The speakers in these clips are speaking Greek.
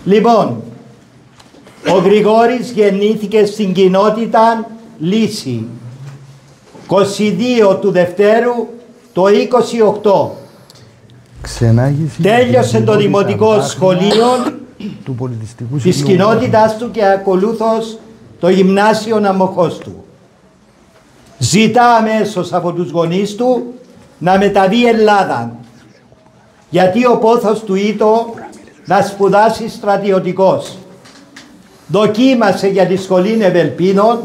Λοιπόν, ο Γρηγόρης γεννήθηκε στην κοινότητα Λύση 22 του Δευτέρου το 28. Τέλειωσε το δημοτικό σχολείο της κοινότητας του και ακολούθως το γυμνάσιο αμοχώς του. Ζητά αμέσως από τους γονείς του να μεταβεί Ελλάδα, γιατί ο πόθος του ήτο να σπουδάσει στρατιωτικός. Δοκίμασε για τη σχολή Ευελπίνων,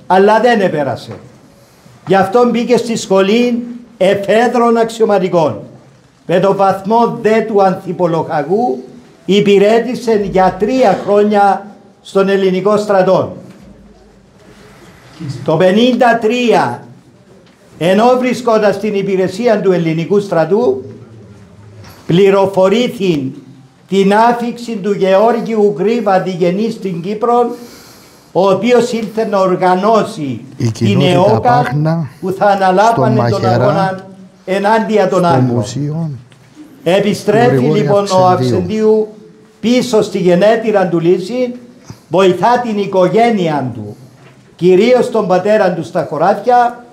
αλλά δεν επέρασε. Γι' αυτό μπήκε στη σχολή εφέδρων αξιωματικών. Με το βαθμό δε του ανθιπολογαγού υπηρέτησε για 3 χρόνια στον ελληνικό στρατό. Το 1953, ενώ βρισκόταν στην υπηρεσία του ελληνικού στρατού, πληροφορήθη την άφιξη του Γεώργιου Γκρίβα διγενή στην Κύπρο, ο οποίος ήρθε να οργανώσει την ΕΟΚΑ που θα αναλάβανε τον αγώνα ενάντια των Άγγλων. Επιστρέφει λοιπόν ο Αυξεντίου πίσω στη γενέτειρα του Λύση, βοηθά την οικογένεια του, κυρίως τον πατέρα του στα χωράφια,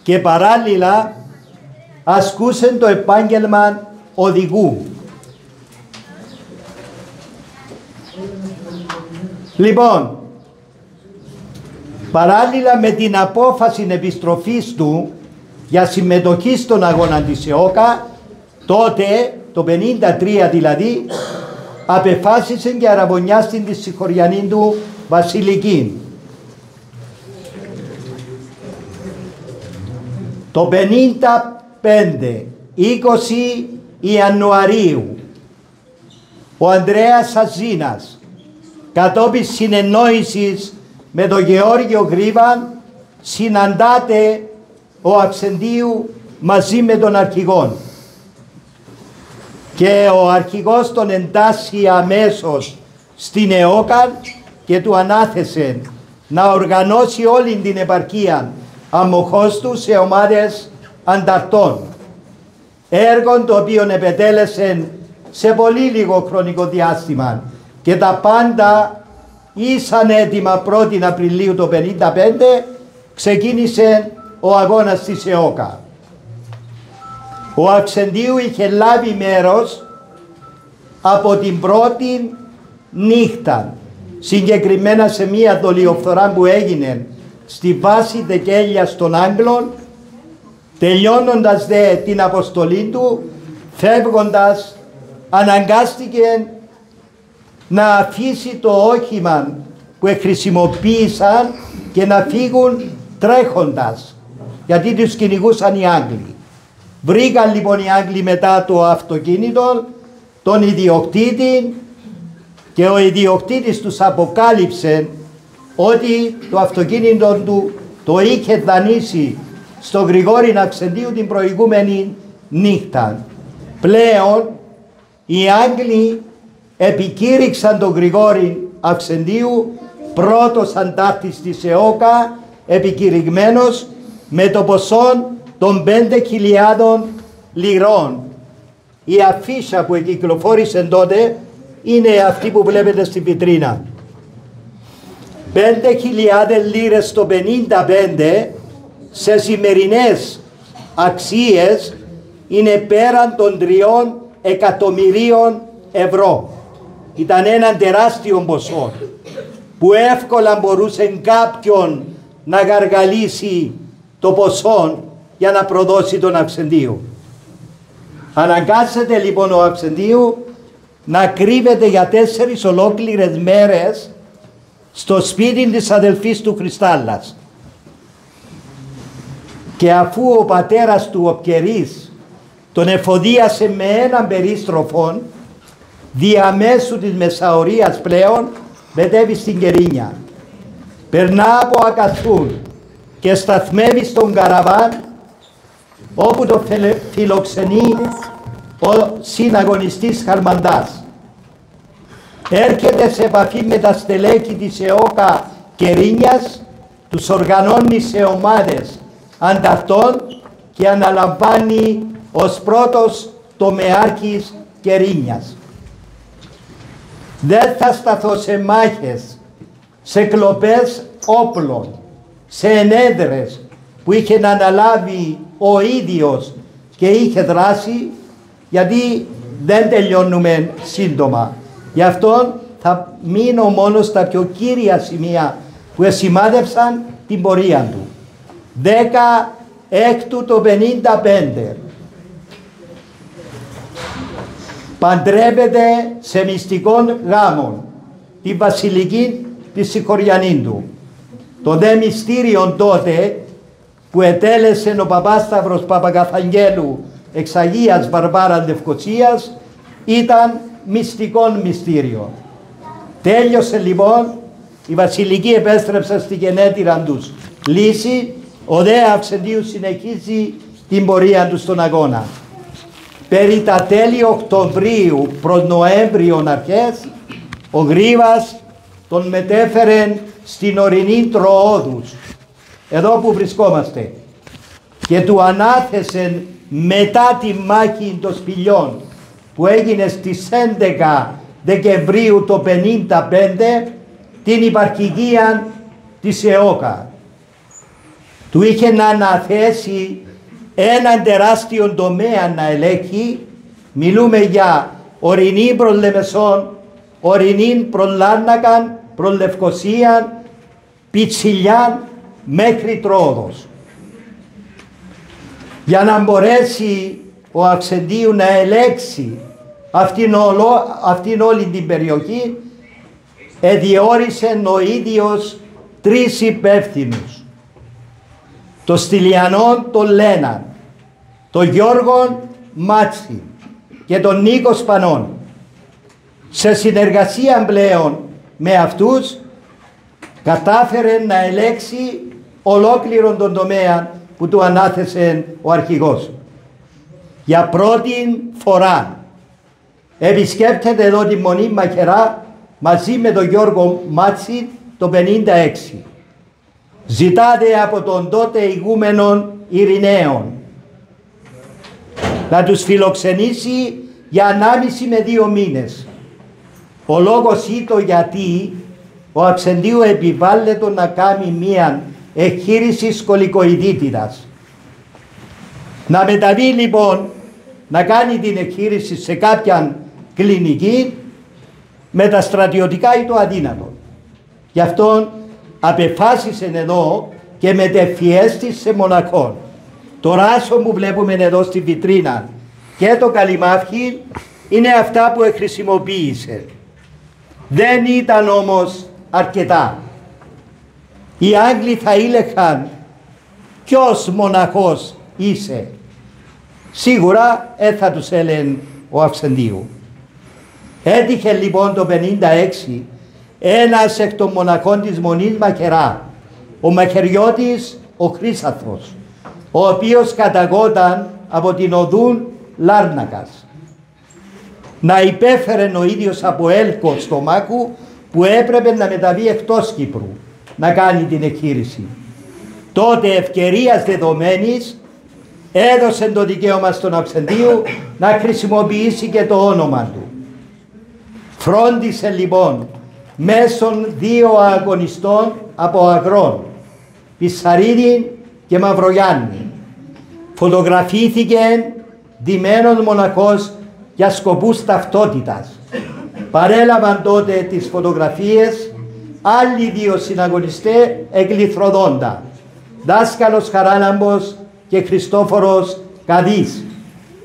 και παράλληλα ασκούσε το επάγγελμα οδηγού. Λοιπόν, παράλληλα με την απόφαση επιστροφής του για συμμετοχή στον αγώνα της ΕΟΚΑ, τότε, το 1953 δηλαδή, απεφάσισε και αραβωνιάστηκε τη συγχωριανή του Βασιλική. Το 1955, 20 Ιανουαρίου, ο Ανδρέας Αζίνας, κατόπιν συνεννόησης με τον Γεώργιο Γκρίβα, συναντάται ο Αυξεντίου μαζί με τον αρχηγό. Και ο αρχηγός τον εντάσσει αμέσως στην ΕΟΚΑ και του ανάθεσε να οργανώσει όλη την επαρχία αμοχώς του σε ομάδες ανταρτών. Έργο το οποίο επετέλεσε σε πολύ λίγο χρονικό διάστημα και τα πάντα ήσαν έτοιμα 1η Απριλίου το 1955, ξεκίνησε ο αγώνας της ΕΟΚΑ. Ο Αυξεντίου είχε λάβει μέρος από την πρώτη νύχτα, συγκεκριμένα σε μία δολιοφθορά που έγινε στη βάση Δεκέλιας των Άγγλων, τελειώνοντας δε την αποστολή του, φεύγοντας, αναγκάστηκε να αφήσει το όχημα που χρησιμοποίησαν και να φύγουν τρέχοντας, γιατί τους κυνηγούσαν οι Άγγλοι. Βρήκαν λοιπόν οι Άγγλοι μετά το αυτοκίνητο τον ιδιοκτήτη και ο ιδιοκτήτης τους αποκάλυψε ότι το αυτοκίνητο του το είχε δανείσει στον Γρηγόρη Αυξεντίου την προηγούμενη νύχτα. Πλέον οι Άγγλοι επικήρυξαν τον Γρηγόρη Αυξεντίου πρώτος αντάρτης της ΕΟΚΑ, επικηρυγμένος με το ποσό των 5.000 λιρών. Η αφίσα που κυκλοφόρησε τότε είναι αυτή που βλέπετε στην βιτρίνα. 5.000 λίρες το 1955 σε σημερινές αξίες είναι πέραν των 3 εκατομμυρίων ευρώ. Ήταν ένα τεράστιο ποσό που εύκολα μπορούσε κάποιον να γαργαλίσει το ποσό για να προδώσει τον Αυξεντίου. Αναγκάζεται λοιπόν ο Αυξεντίου να κρύβεται για 4 ολόκληρες μέρες στο σπίτι της αδελφής του Χριστάλλας. Και αφού ο πατέρας του ο Πκερής τον εφοδίασε με έναν περίστροφο, διαμέσου της Μεσαωρίας πλέον μετέβη στην Κερίνια. Περνά από Ακαθούν και σταθμεύει στον Καραβάν, όπου το φιλοξενεί ο συναγωνιστής Χαρμαντάς. Έρχεται σε επαφή με τα στελέχη της ΕΟΚΑ Κερίνιας, τους οργανώνει σε ομάδες ανταρτών και αναλαμβάνει ως πρώτος τομεάρχης Κερίνιας. Δεν θα σταθώ σε μάχες, σε κλοπές όπλων, σε ενέδρες που είχε να αναλάβει ο ίδιος και είχε δράσει, γιατί δεν τελειώνουμε σύντομα. Γι' αυτό θα μείνω μόνο στα πιο κύρια σημεία που εσημάδευσαν την πορεία του. 16 το 55 παντρεύεται σε μυστικών γάμων τη βασιλική της Σικοριανίνδου. Το δε μυστήριον τότε που ετέλεσε ο Παπάσταυρος Παπακαθαγγέλου εξ Αγίας Βαρβάρας Λευκοσίας ήταν μυστικών μυστήριο. Τέλειωσε λοιπόν, η βασιλική επέστρεψε στη γενέτειρα τους λύση, ο δε Αυξεντίου συνεχίζει την πορεία του στον αγώνα. Περί τα τέλη Οκτωβρίου προς Νοέμβριον αρχές, ο Γρίβας τον μετέφερε στην ορεινή Τροόδους, εδώ που βρισκόμαστε, και του ανάθεσε μετά τη μάχη των Σπηλιών που έγινε στις 11 Δεκεμβρίου το 55 την υπαρχηγία της ΕΟΚΑ. Του είχε να αναθέσει έναν τεράστιο τομέα να ελέγχει. Μιλούμε για ορεινή προς Λεμεσόν, ορεινή προς Λάρνακαν, προς Λευκοσίαν, Πιτσιλιάν μέχρι Τρόδος. Για να μπορέσει ο Αυξεντίου να ελέγξει αυτήν όλη την περιοχή, διόρισε ο ίδιος 3 υπεύθυνους. Το Στυλιανόν τον Λέναν, τον Γιώργον Μάτσι και τον Νίκο Σπανών. Σε συνεργασία πλέον με αυτούς κατάφερε να ελέγξει ολόκληρον τον τομέα που του ανάθεσε ο αρχηγός. Για πρώτη φορά επισκέπτεται εδώ τη Μονή Μαχαιρά μαζί με τον Γιώργο Μάτσι το 56. Ζητάται από τον τότε ηγούμενον Ειρηναίων να τους φιλοξενήσει για 1,5 με 2 μήνες. Ο λόγος ήταν γιατί ο Αυξεντίου επιβάλλεται να κάνει μία εγχείρηση σκολικοειδίτιδας. Να μεταβεί λοιπόν να κάνει την εγχείρηση σε κάποια κλινική, με τα στρατιωτικά ή το αδύνατο. Γι' αυτό απεφάσισε εδώ και μετεφιέστη σε Μονακό. Το ράσο που βλέπουμε εδώ στη βιτρίνα και το καλυμάφι είναι αυτά που χρησιμοποίησε. Δεν ήταν όμως αρκετά. Οι Άγγλοι θα έλεγχαν ποιος μοναχός είσαι. Σίγουρα θα τους έλεγαν ο Αυξεντίου. Έτυχε λοιπόν το 56 ένας εκ των μοναχών της Μονής Μαχαιρά, ο μαχαιριώτης ο Χρύσαθος, ο οποίος καταγόταν από την οδούν Λάρνακας. Να υπέφερε ο ίδιος από έλκο στομάχου που έπρεπε να μεταβεί εκτός Κύπρου να κάνει την εγχείρηση. Τότε ευκαιρίας δεδομένης έδωσε το δικαίωμα στον Αυξεντίου να χρησιμοποιήσει και το όνομα του. Φρόντισε λοιπόν μέσων 2 αγωνιστών από Αγρών, Πισαρίδη και Μαυρογιάννη. Φωτογραφήθηκε ντυμένος μοναχός για σκοπούς ταυτότητας. Παρέλαβαν τότε τις φωτογραφίες άλλοι 2 συναγωνιστές εκληθροδόντα, δάσκαλος Χαράλαμπος και Χριστόφορος Καδής.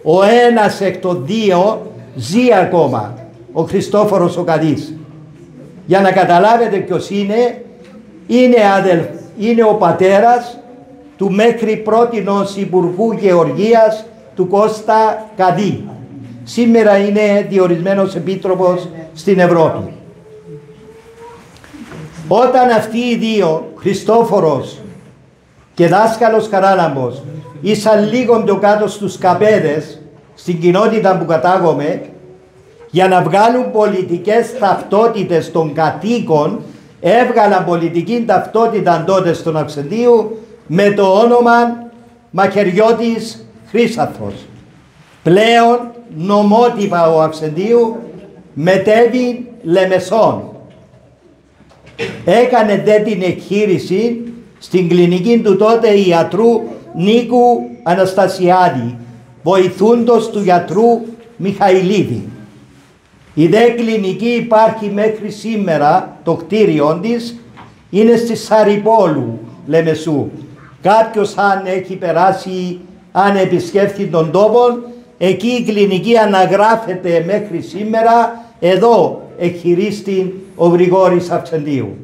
Ο ένας εκ των 2 ζει ακόμα, ο Χριστόφορος ο Καδής. Για να καταλάβετε ποιος είναι, είναι ο πατέρας του μέχρι πρότινος Υπουργού Γεωργίας του Κώστα Καδί. Σήμερα είναι διορισμένος επίτροπος στην Ευρώπη. Όταν αυτοί οι 2, Χριστόφορος και δάσκαλος Χαράλαμπος, ήσαν λίγο πιο κάτω στους Καπέδες, στην κοινότητα που κατάγομαι, για να βγάλουν πολιτικές ταυτότητες των κατοίκων, έβγαλαν πολιτική ταυτότητα τότε στον Αυξεντίου με το όνομα Μαχαιριώτης Χρύσαθος. Πλέον νομότυπα ο Αυξεντίου μετέβη Λεμεσόν. Έκανε δε την εκχείρηση στην κλινική του τότε ιατρού Νίκου Αναστασιάδη, βοηθούντος του γιατρού Μιχαηλίδη. Η δε κλινική υπάρχει μέχρι σήμερα, το κτίριο της είναι στη Σαρυπόλου Λεμεσού. Κάποιος αν έχει περάσει, αν επισκέφθει τον τόπο, εκεί η κλινική αναγράφεται μέχρι σήμερα, εδώ εκχειρίστη ο Γρηγόρης Αυξεντίου.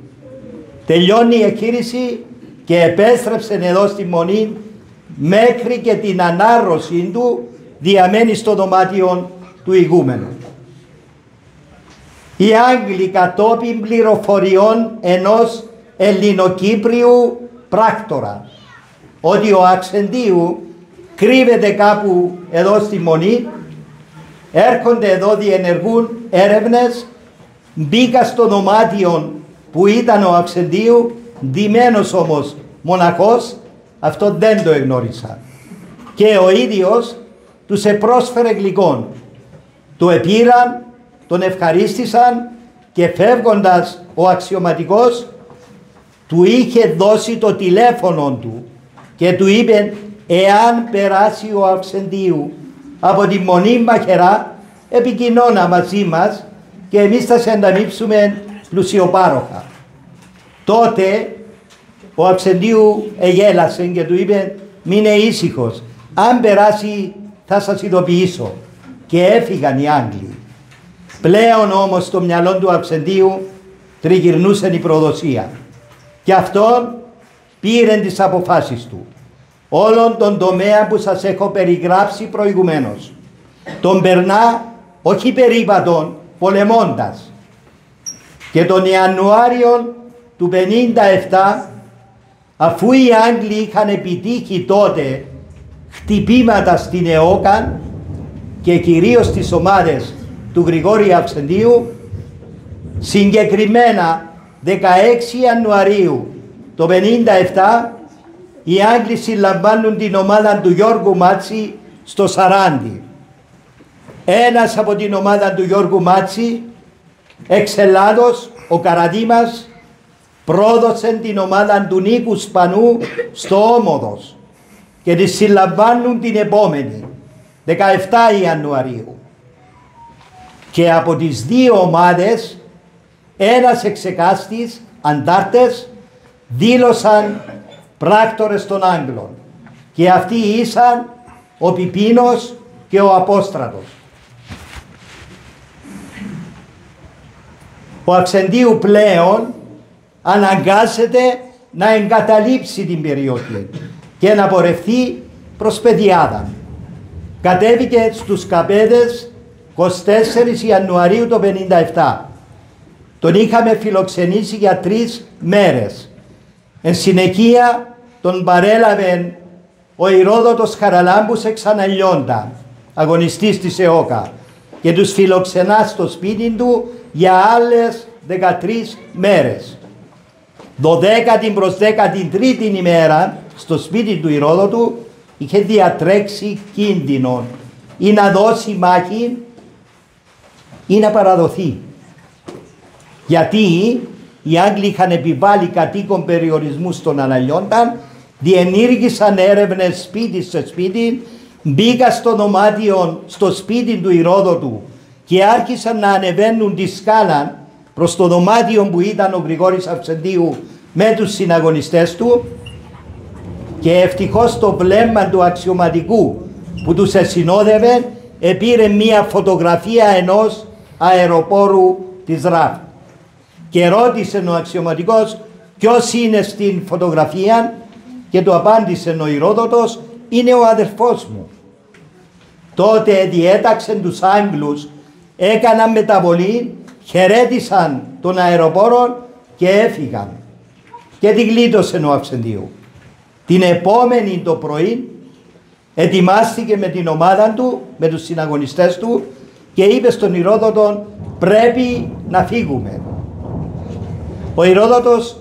Τελειώνει η εκχείρηση και επέστρεψε εδώ στη Μονή μέχρι και την ανάρρωση του διαμένει στο δωμάτιο του ηγούμενου. Οι Άγγλοι κατόπιν πληροφοριών ενός Ελληνοκύπριου πράκτορα ότι ο Αυξεντίου κρύβεται κάπου εδώ στη Μονή, έρχονται εδώ, διενεργούν έρευνες, μπήκα στο δωμάτιο που ήταν ο Αυξεντίου, ντυμένος όμως μοναχός, αυτό δεν το εγνώρισα. Και ο ίδιος τους επρόσφερε γλυκόν. Του επήραν, τον ευχαρίστησαν και φεύγοντας ο αξιωματικός του είχε δώσει το τηλέφωνο του και του είπε εάν περάσει ο Αυξεντίου από τη Μονή Μαχαιρά επικοινώνα μαζί μας και εμείς θα σε ανταμείψουμε πλουσιοπάροχα. Τότε ο Αυξεντίου εγέλασε και του είπε μην είναι ήσυχος, αν περάσει θα σας ειδοποιήσω. Και έφυγαν οι Άγγλοι. Πλέον όμως στο μυαλό του Αυξεντίου τριγυρνούσε η προδοσία. Και αυτόν πήρε τις αποφάσεις του. Όλον τον τομέα που σας έχω περιγράψει προηγουμένως. Τον περνά όχι περίπατον, πολεμώντας. Και τον Ιανουάριο του 57, αφού οι Άγγλοι είχαν επιτύχει τότε χτυπήματα στην ΕΟΚΑΝ και κυρίως στις ομάδες του Γρηγόρη Αυξεντίου, συγκεκριμένα 16 Ιανουαρίου το 57 οι Άγγλοι συλλαμβάνουν την ομάδα του Γιώργου Μάτση στο Σαράντι. Ένας από την ομάδα του Γιώργου Μάτση, εξ Ελλάδος, ο Καραδίμας, πρόδωσε την ομάδα του Νίκου Σπανού στο Όμοδος και τη συλλαμβάνουν την επόμενη, 17 Ιανουαρίου. Και από τις δύο ομάδες, ένας εξεκάστης, αντάρτες, δήλωσαν πράκτορες των Άγγλων. Και αυτοί ήσαν ο Πιπίνος και ο Απόστρατος. Ο Αυξεντίου πλέον αναγκάζεται να εγκαταλείψει την περιοχή και να πορευθεί προς Πεδιάδα. Κατέβηκε στους Καπέδες 24 Ιανουαρίου το 57. Τον είχαμε φιλοξενήσει για 3 μέρες. Εν συνεχεία τον παρέλαβε ο Ηρόδοτος Χαραλάμπους εξ Αναλιώντα, αγωνιστής της ΕΟΚΑ, και τους φιλοξενά στο σπίτι του για άλλες 13 μέρες. 12η προς 13η ημέρα στο σπίτι του Ηρόδοτου είχε διατρέξει κίνδυνο ή να δώσει μάχη ή να παραδοθεί. Γιατί οι Άγγλοι είχαν επιβάλει κατοίκον περιορισμού στον Αναλιώντα, διενήργησαν έρευνες σπίτι σε σπίτι, μπήκα στο δωμάτιο, στο σπίτι του Ηρόδοτου και άρχισαν να ανεβαίνουν τη σκάλα προς το δωμάτιο που ήταν ο Γρηγόρης Αυξεντίου με τους συναγωνιστές του, και ευτυχώς το βλέμμα του αξιωματικού που τους εσυνόδευε επήρε μία φωτογραφία ενός αεροπόρου της ΡΑΦ και ρώτησε ο αξιωματικός ποιος είναι στην φωτογραφία και του απάντησε ο Ηρόδοτος, είναι ο αδερφός μου. Τότε διέταξαν τους Άγγλους, έκαναν μεταβολή, χαιρέτησαν τον αεροπόρο και έφυγαν. Και τη γλίτωσε ο Αυξεντίου. Την επόμενη το πρωί ετοιμάστηκε με την ομάδα του, με τους συναγωνιστές του και είπε στον Ηρόδοτο πρέπει να φύγουμε. Ο Ηρόδοτος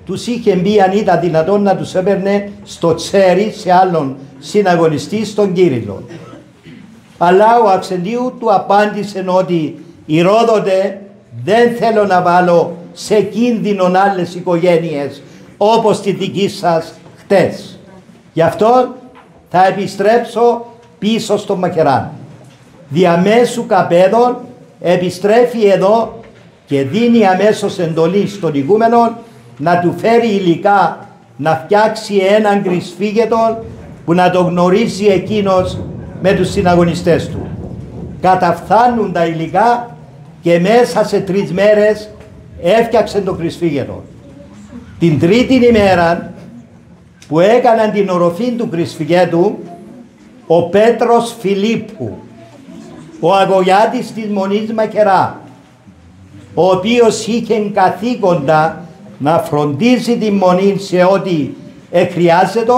τους είχε μπει αν ήταν δυνατόν να τους έπαιρνε στο τσέρι σε άλλον συναγωνιστή, στον Κύριλλο. Αλλά ο Αυξεντίου του απάντησε ότι οι Ρόδοτε δεν θέλω να βάλω σε κίνδυνο άλλες οικογένειες όπως τη δική σας χτες. Γι' αυτό θα επιστρέψω πίσω στο Μαχεράν. Διαμέσου Καπέδων επιστρέφει εδώ και δίνει αμέσως εντολή στον ηγούμενο να του φέρει υλικά να φτιάξει έναν κρυσφύγετο που να το γνωρίζει εκείνος με τους συναγωνιστές του. Καταφθάνουν τα υλικά και μέσα σε 3 μέρες έφτιαξε το κρυσφύγετο. Την τρίτη ημέρα που έκαναν την οροφή του κρυσφυγέτου, ο Πέτρος Φιλίππου, ο αγωγιάτης της Μονής Μακερά, ο οποίος είχε καθήκοντα να φροντίζει τη Μονή σε ό,τι χρειάζεται,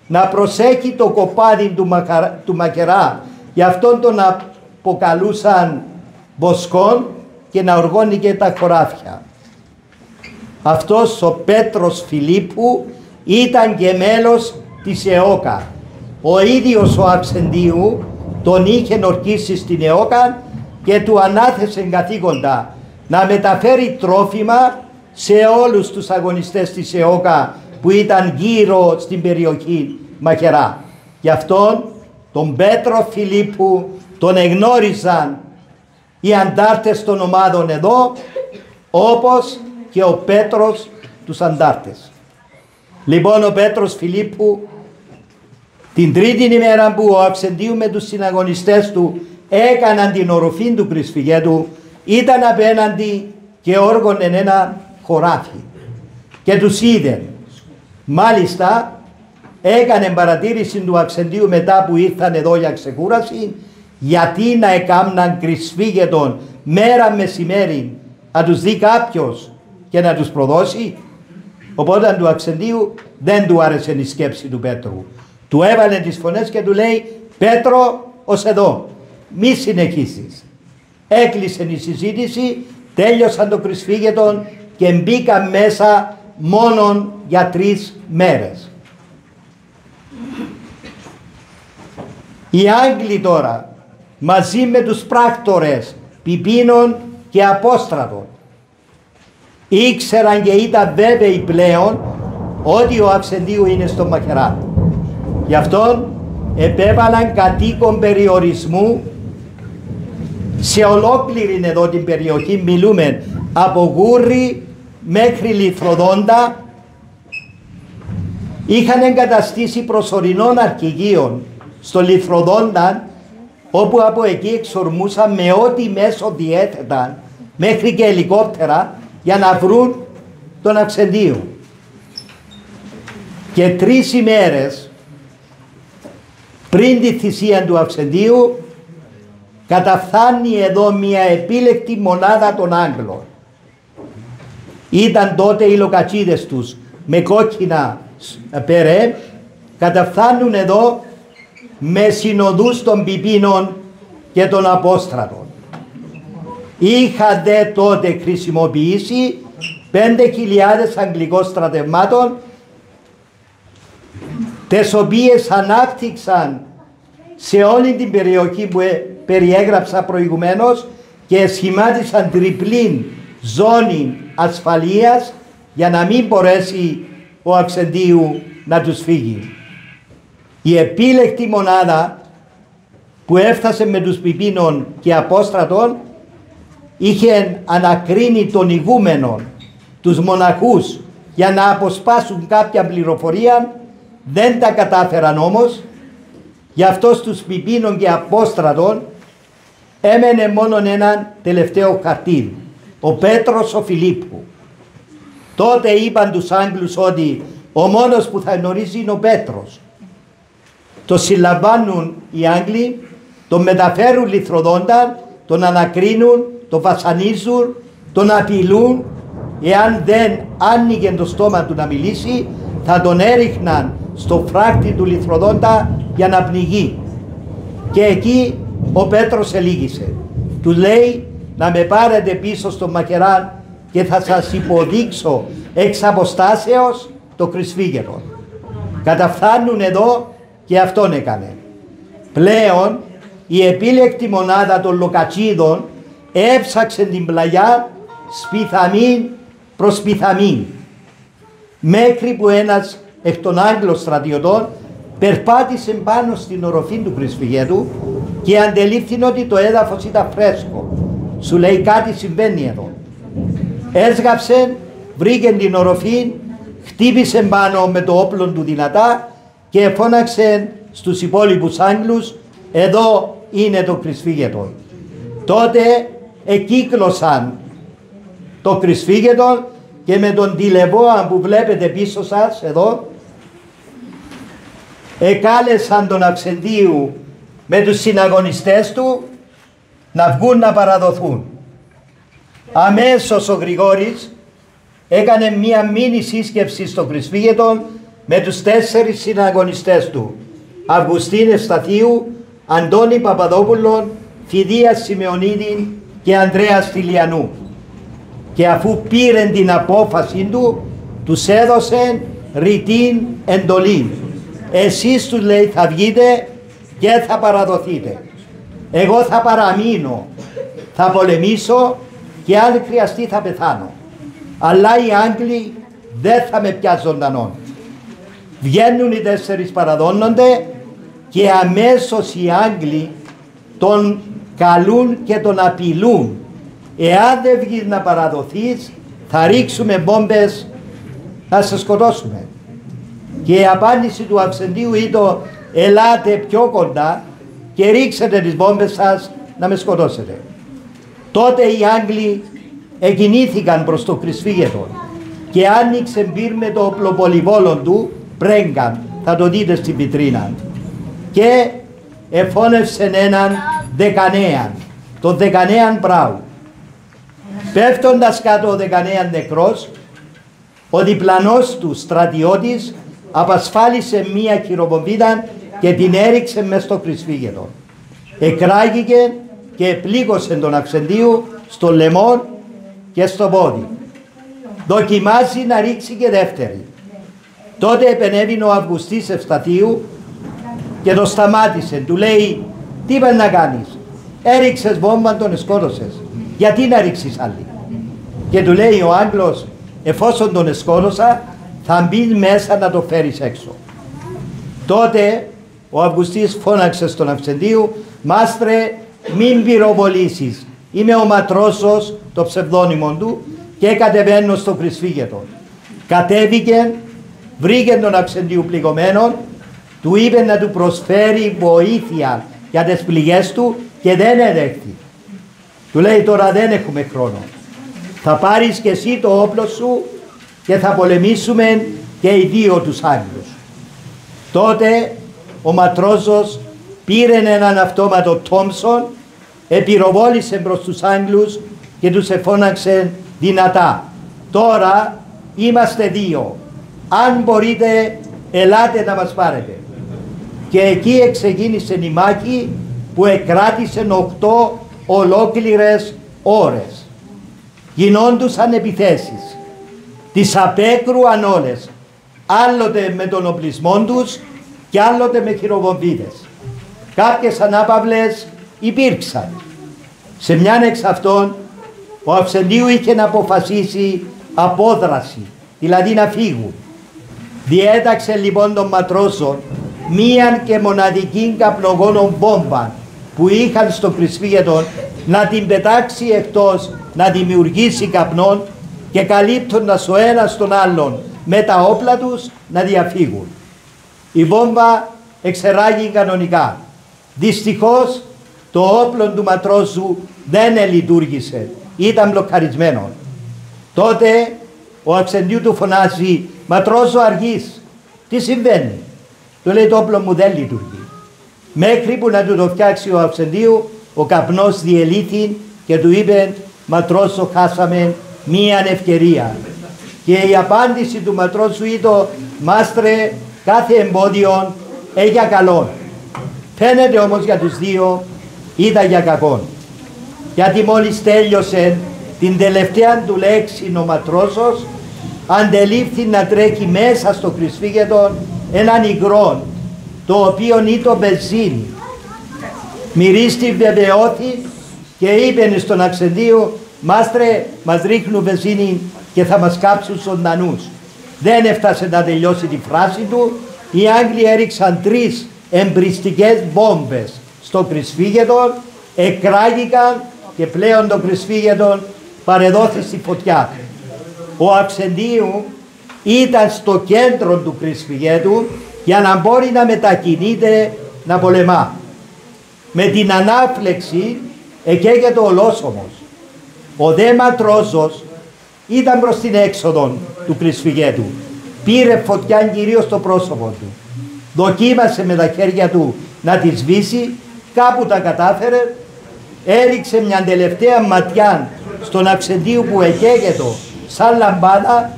να προσέχει το κοπάδι του Μακερά, γι' αυτόν τον αποκαλούσαν Μποσκόν, και να οργώνει και τα χωράφια. Αυτός ο Πέτρος Φιλίππου ήταν και μέλος της ΕΟΚΑ. Ο ίδιος ο Αυξεντίου τον είχε ορκίσει στην ΕΟΚΑ και του ανάθεσε καθήκοντα να μεταφέρει τρόφιμα σε όλους τους αγωνιστές της ΕΟΚΑ που ήταν γύρω στην περιοχή Μαχερά. Γι' αυτόν τον Πέτρο Φιλίππου τον εγνώριζαν οι αντάρτες των ομάδων εδώ, όπως και ο Πέτρος τους αντάρτες. Λοιπόν, ο Πέτρος Φιλίππου την τρίτη ημέρα που ο Αυξεντίου με τους συναγωνιστές του έκαναν την οροφή του κρυσφυγέτου, ήταν απέναντι και όργωνε ένα χωράφι και τους είδε. Μάλιστα έκανε παρατήρηση του Αυξεντίου μετά που ήρθαν εδώ για ξεκούραση, γιατί να έκαναν κρυσφύγετον μέρα μεσημέρι, να τους δει κάποιος και να τους προδώσει. Οπότε του Αυξεντίου δεν του άρεσε η σκέψη του Πέτρου. Του έβαλε τις φωνές και του λέει: Πέτρο, ως εδώ, μη συνεχίσεις. Έκλεισε η συζήτηση, τέλειωσαν το κρυσφύγετον και μπήκαν μέσα μόνον για 3 μέρες. Οι Άγγλοι τώρα, μαζί με τους πράκτορες Πιπίνων και Απόστρατων, ήξεραν και ήταν βέβαιοι πλέον ότι ο Αυξεντίου είναι στο Μαχερά. Γι' αυτό επέβαλαν κατοίκον περιορισμού σε ολόκληρη εδώ την περιοχή. Μιλούμε από Γούρρη μέχρι Λιθροδόντα. Είχαν εγκαταστήσει προσωρινών αρχηγείων στο Λιθροδόντα, όπου από εκεί εξορμούσαν με ό,τι μέσο διέθεταν, μέχρι και ελικόπτερα, για να βρουν τον Αυξεντίου. Και 3 ημέρες πριν τη θυσία του Αυξεντίου καταφθάνει εδώ μια επίλεκτη μονάδα των Άγγλων. Ήταν τότε οι λοκατσίδες τους με κόκκινα περέ, καταφθάνουν εδώ με συνοδούς των Πιπίνων και των Απόστρατων. Είχα δε τότε χρησιμοποιήσει 5.000 αγγλικών στρατευμάτων, τις οποίες ανάπτυξαν σε όλη την περιοχή που περιέγραψα προηγουμένως και σχημάτισαν τριπλή ζώνη ασφαλείας για να μην μπορέσει ο Αυξεντίου να τους φύγει. Η επίλεκτη μονάδα που έφτασε με τους Πιπίνων και Απόστρατων είχε ανακρίνει τον ηγούμενο, τους μοναχούς, για να αποσπάσουν κάποια πληροφορία. Δεν τα κατάφεραν όμως. Γι' αυτό στους Πιπίνων και Απόστρατων έμενε μόνον έναν τελευταίο χαρτί, ο Πέτρος ο Φιλίππου. Τότε είπαν τους Άγγλους ότι ο μόνος που θα γνωρίζει είναι ο Πέτρος. Το συλλαμβάνουν οι Άγγλοι, τον μεταφέρουν Λιθροδόντα, τον ανακρίνουν, τον βασανίζουν, τον απειλούν. Εάν δεν άνοιγε το στόμα του να μιλήσει, θα τον έριχναν στο φράχτη του Λιθροδόντα για να πνιγεί. Και εκεί ο Πέτρος ελίγησε. Του λέει να με πάρετε πίσω στο Μαχεράν και θα σας υποδείξω εξ αποστάσεως το κρυσφύγετο. Καταφθάνουν εδώ και αυτόν έκανε. Πλέον η επίλεκτη μονάδα των Λοκατσίδων έψαξε την πλαγιά σπιθαμήν προς σπιθαμήν, μέχρι που ένας εκ των Άγγλων στρατιωτών περπάτησε πάνω στην οροφή του κρυσφυγέτου και αντελήφθη ότι το έδαφος ήταν φρέσκο. Σου λέει κάτι συμβαίνει εδώ. Έσγαψε, βρήκε την οροφή, χτύπησε πάνω με το όπλο του δυνατά και φώναξε στους υπόλοιπους Άγγλους, εδώ είναι το κρυσφύγετο. Τότε εκύκλωσαν το κρυσφύγετο και με τον τηλεβόα που βλέπετε πίσω σας εδώ εκάλεσαν τον Αυξεντίου με τους συναγωνιστές του να βγουν να παραδοθούν. Αμέσως ο Γρηγόρης έκανε μία μίνι σύσκεψη στο κρυσφύγετο με τους 4 συναγωνιστές του, Αυγουστίν Ευσταθίου, Αντώνη Παπαδόπουλον, Φιδία Σημεωνίδη και Ανδρέα Στυλιανού. Και αφού πήρε την απόφαση του, τους έδωσε ρητήν εντολή. Εσείς τους λέει θα βγείτε και θα παραδοθείτε. Εγώ θα παραμείνω, θα πολεμήσω και αν χρειαστεί θα πεθάνω. Αλλά οι Άγγλοι δεν θα με πιάσουν ζωντανόν. Βγαίνουν οι 4 παραδώνονται και αμέσως οι Άγγλοι τον καλούν και τον απειλούν. Εάν δεν βγεις να παραδοθείς θα ρίξουμε μπόμπες να σε σκοτώσουμε. Και η απάντηση του Αυξεντίου ήταν ελάτε πιο κοντά και ρίξετε τις μπόμπες σας να με σκοτώσετε. Τότε οι Άγγλοι εκινήθηκαν προς το κρυσφύγετο και άνοιξε μπυρ με το οπλοπολιβόλον του, Μπρέγκαν, θα το δείτε στην βιτρίνα, και εφώνευσε έναν Δεκανέαν, τον Δεκανέαν Μπράου. Πέφτοντας κάτω ο Δεκανέαν νεκρός, ο διπλανός του στρατιώτης απασφάλισε μία χειροπομπίδα και την έριξε μες στο κρυσφύγετο. Εκράγηκε και πλήγωσε τον Αυξεντίου στο λαιμό και στο πόδι. Δοκιμάζει να ρίξει και δεύτερη. Τότε επενέβη ο Αυγουστής Ευσταθίου και το σταμάτησε. Του λέει, τι πας να κάνεις, έριξες βόμβα, τον σκότωσες, γιατί να ρίξεις άλλη? Και του λέει ο Άγγλος, εφόσον τον σκότωσα θα μπει μέσα να το φέρεις έξω. Τότε ο Αυγουστής φώναξε στον Αυξεντίου, μάστρε μην πυροβολήσεις, είμαι ο Ματρόσος, το ψευδόνυμο του, και κατεβαίνω στο κρυσφύγετο. Κατέβηκε, βρήκε τον Αυξεντίου πληγωμένο, του είπε να του προσφέρει βοήθεια για τις πληγές του και δεν έδεχτη. Του λέει, τώρα δεν έχουμε χρόνο, θα πάρεις και εσύ το όπλο σου και θα πολεμήσουμε και οι δύο τους Άγγλους. Τότε ο Ματρόσος πήρε έναν αυτόματο Τόμσον, επιροβόλησε προς τους Άγγλους και τους εφώναξε δυνατά, τώρα είμαστε δύο, αν μπορείτε ελάτε να μας πάρετε. Και εκεί ξεκίνησε η μάχη που εκράτησε 8 ολόκληρες ώρες. Γινόντουσαν επιθέσεις, τις απέκρουαν όλες, άλλοτε με τον οπλισμό τους και άλλοτε με χειροβομβίδες. Κάποιες ανάπαυλες υπήρξαν. Σε μιαν εξ αυτών ο Αυξεντίου είχε να αποφασίσει απόδραση, δηλαδή να φύγουν. Διέταξε λοιπόν τον Ματρόσο μίαν και μοναδική καπνογόνο βόμβα που είχαν στο κρυσφύγετο να την πετάξει εκτός, να δημιουργήσει καπνόν και καλύπτοντας ο ένας τον άλλον με τα όπλα τους να διαφύγουν. Η βόμβα εξεράγει κανονικά. Δυστυχώς το όπλο του Ματρόσου δεν λειτουργήσε, ήταν μπλοκαρισμένο. Τότε ο Αυξεντίου του φωνάζει, Ματρόσο αργείς, τι συμβαίνει? Του λέει, το όπλο μου δεν λειτουργεί. Μέχρι που να του το φτιάξει ο Αυξεντίου, ο καπνός διελήθη και του είπε, Ματρόσο, χάσαμε μία ευκαιρία. Και η απάντηση του Ματρόσου ήταν, μάστρε, κάθε εμπόδιο έχει για καλό. Φαίνεται όμως για τους δύο ήταν για κακό. Γιατί μόλις τέλειωσε την τελευταία του λέξη ο Ματρόσος, αντελήφθη να τρέχει μέσα στο κρυσφύγετο έναν υγρό, το οποίο ήταν μπενζίνη. Μυρίστη βεβαιώθη και είπε στον Αυξεντίου, μάστρε, μας ρίχνουν βενζίνη και θα μας κάψουν ζωντανούς. Δεν έφτασε να τελειώσει τη φράση του. Οι Άγγλοι έριξαν 3 εμπριστικές βόμβες στο Κρυσφύγετο, εκράγηκαν και πλέον το Κρυσφύγετο παρεδόθη στη φωτιά. Ο Αυξεντίου ήταν στο κέντρο του Κρυσφυγέτου για να μπορεί να μετακινείται να πολεμά. Με την ανάφλεξη εκαίγεται ο ολόσωμος. Ο δε Ματρόζος ήταν προς την έξοδο του Κρυσφυγέτου. Πήρε φωτιά κυρίως στο πρόσωπο του. Δοκίμασε με τα χέρια του να τη σβήσει, κάπου τα κατάφερε, έριξε μια τελευταία ματιά στον Αυξεντίου που εκαίγεται σαν λαμπάδα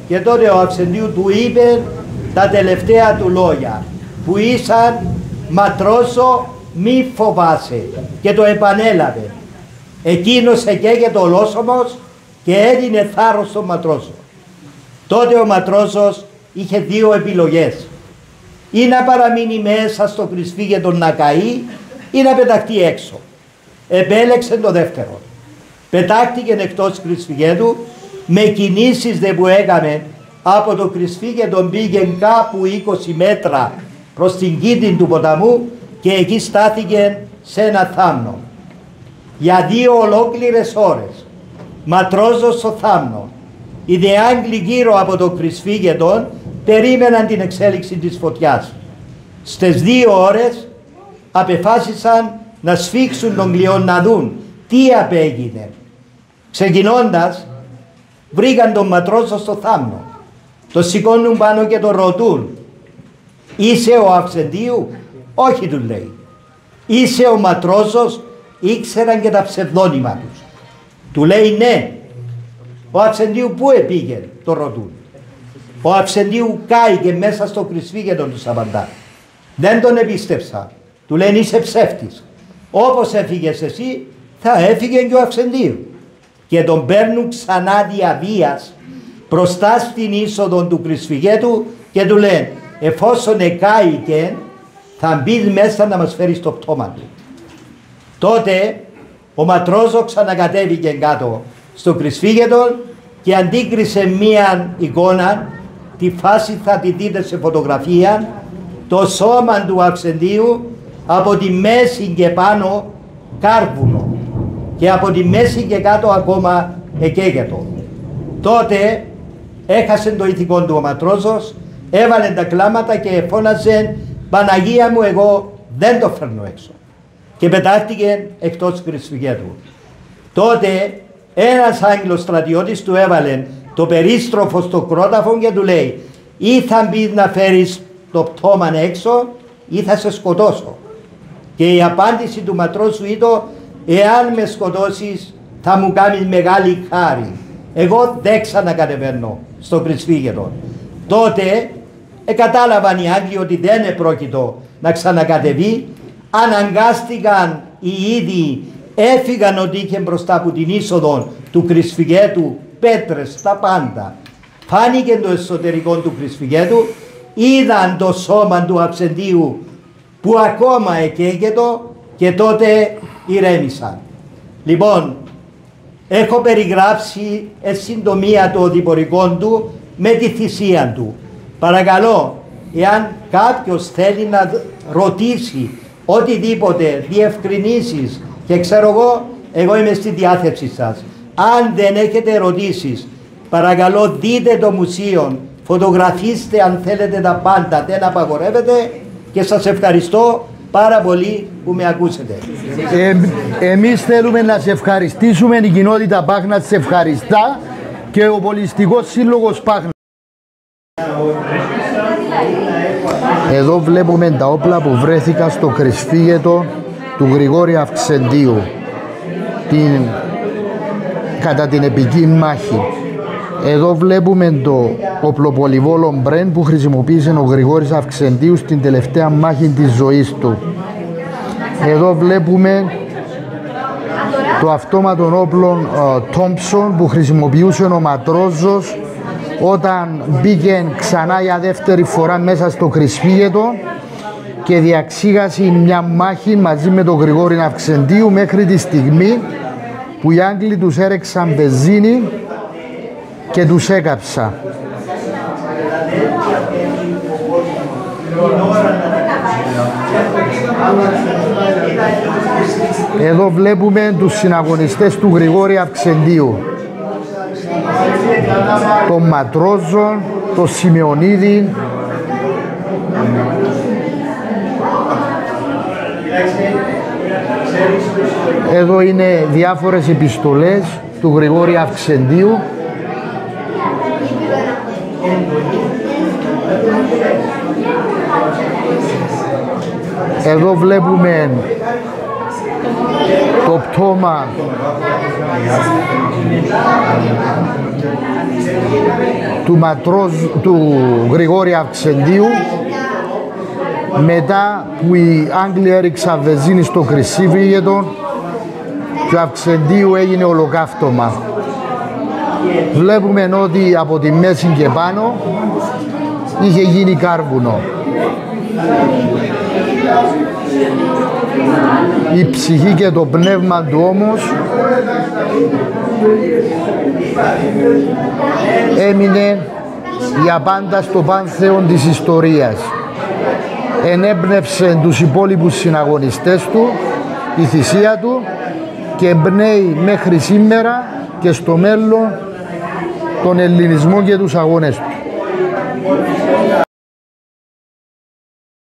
και τότε ο Αυξεντίου του είπε τα τελευταία του λόγια που ήσαν «Ματρόσο, μη φοβάσαι», και το επανέλαβε. Εκείνος εκαίγεται ολόσωμος και έδινε θάρρος στον Ματρόσο. Τότε ο Ματρόσος είχε 2 επιλογές: ή να παραμείνει μέσα στο Κρυσφύγετο να καεί ή να πεταχτεί έξω. Επέλεξε το δεύτερο. Πετάχτηκε εκτός Κρυσφυγέτου, με κινήσεις που έκαμε από το Κρυσφύγετο πήγε κάπου 20 μέτρα προς την κήτη του ποταμού και εκεί στάθηκε σε ένα θάμνο. Για 2 ολόκληρες ώρες Ματρόζος στο θάμνο. Οι δε Άγγλοι γύρω από το Κρυσφύγετο περίμεναν την εξέλιξη της φωτιάς. Στις 2 ώρες απεφάσισαν να σφίξουν τον κλειόν να δουν τι απέγινε. Ξεκινώντας, βρήκαν τον Ματρόσο στο θάμνο. Το σηκώνουν πάνω και το ρωτούν: «Είσαι ο Αυξεντίου?» «Όχι», του λέει. «Είσαι ο Ματρόσος?» Ήξεραν και τα ψευδόνυμα τους. Του λέει «Ναι». «Ο Αυξεντίου πού επήγε?» το ρωτούν. Ο Αυξεντίου κάηκε μέσα στο Κρυσφύγετο, τους απαντά. Δεν τον επίστεψα. Του λένε «Είσαι ψεύτης. Όπως έφυγες εσύ θα έφυγε και ο Αυξεντίου». Και τον παίρνουν ξανά διαβίας μπροστά στην είσοδο του Κρυσφυγέτου και του λένε «Εφόσον εκάηκε θα μπει μέσα να μας φέρει στο πτώμα του». Τότε ο Ματρόζο ξανακατέβηκε κάτω στο Κρυσφύγετο και αντίκρισε μία εικόνα, τη φάση θα τη δείτε σε φωτογραφία, το σώμα του Αυξεντίου από τη μέση και πάνω κάρβουνο και από τη μέση και κάτω ακόμα εκαίγετο. Τότε έχασε το ηθικό του ο Ματρόζος, έβαλε τα κλάματα και φώναζε «Παναγία μου, εγώ δεν το φέρνω έξω», και πετάχτηκε εκτός Κρυσφυγέτου. Τότε ένας Άγγλος στρατιώτης του έβαλε το περίστροφο στο κρόταφο και του λέει «Ή θα μπεις να φέρεις το πτώμα έξω ή θα σε σκοτώσω». Και η απάντηση του Ματρόσου ήταν «Εάν με σκοτώσεις θα μου κάνεις μεγάλη χάρη. Εγώ δεν ξανακατεβαίνω στο Κρυσφύγετο». Τότε κατάλαβαν οι Άγγλοι ότι δεν επρόκειτο να ξανακατεβεί. Αναγκάστηκαν οι ίδιοι, έφυγαν ότι είχε μπροστά από την είσοδο του Κρυσφυγέτου πέτρες, τα πάντα. Φάνηκε το εσωτερικό του Κρυσφυγέτου, είδαν το σώμα του Αυξεντίου που ακόμα εκαίγεται και τότε ηρέμησαν. Λοιπόν, έχω περιγράψει εν συντομία το οδηπορικό του με τη θυσία του. Παρακαλώ, εάν κάποιος θέλει να ρωτήσει οτιδήποτε, διευκρινήσεις και ξέρω εγώ είμαι στη διάθεσή σας. Αν δεν έχετε ερωτήσεις, παρακαλώ δείτε το μουσείο, φωτογραφίστε αν θέλετε τα πάντα, δεν απαγορεύεται, και σας ευχαριστώ πάρα πολύ που με ακούσετε. Εμείς θέλουμε να σε ευχαριστήσουμε, η κοινότητα Πάχνα σε ευχαριστά και ο Πολιτιστικός Σύλλογος Πάχνα. Εδώ βλέπουμε τα όπλα που βρέθηκαν στο Κρυσφύγετο του Γρηγόρη Αυξεντίου κατά την επική μάχη. Εδώ βλέπουμε το οπλοπολιβόλο Μπρεν που χρησιμοποίησε ο Γρηγόρης Αυξεντίου στην τελευταία μάχη της ζωής του. Εδώ βλέπουμε το αυτόματο όπλο Τόμψον που χρησιμοποιούσε ο Ματρόζος όταν μπήκε ξανά για δεύτερη φορά μέσα στο Κρυσφύγετο και διαξήγασε μια μάχη μαζί με τον Γρηγόρη Αυξεντίου μέχρι τη στιγμή που οι Άγγλοι τους έρεξαν βενζίνη και τους έκαψαν. Εδώ βλέπουμε τους συναγωνιστές του Γρηγόρη Αυξεντίου. Τον Ματρόζο, τον Σιμεωνίδη, εδώ είναι διάφορες επιστολές του Γρηγόρη Αυξεντίου. Εδώ βλέπουμε το πτώμα του Γρηγόρη Αυξεντίου μετά που οι Άγγλοι έριξαν βενζίνη στο Χρυσίβηγετο και ο Αυξεντίου έγινε ολοκαύτωμα. Βλέπουμε ότι από τη μέση και πάνω είχε γίνει κάρβουνο. Η ψυχή και το πνεύμα του όμως έμεινε για πάντα στο πάνθεον της ιστορίας. Ενέπνευσε τους υπόλοιπους συναγωνιστές του, η θυσία του, και εμπνέει μέχρι σήμερα και στο μέλλον τον ελληνισμό και τους αγώνες του.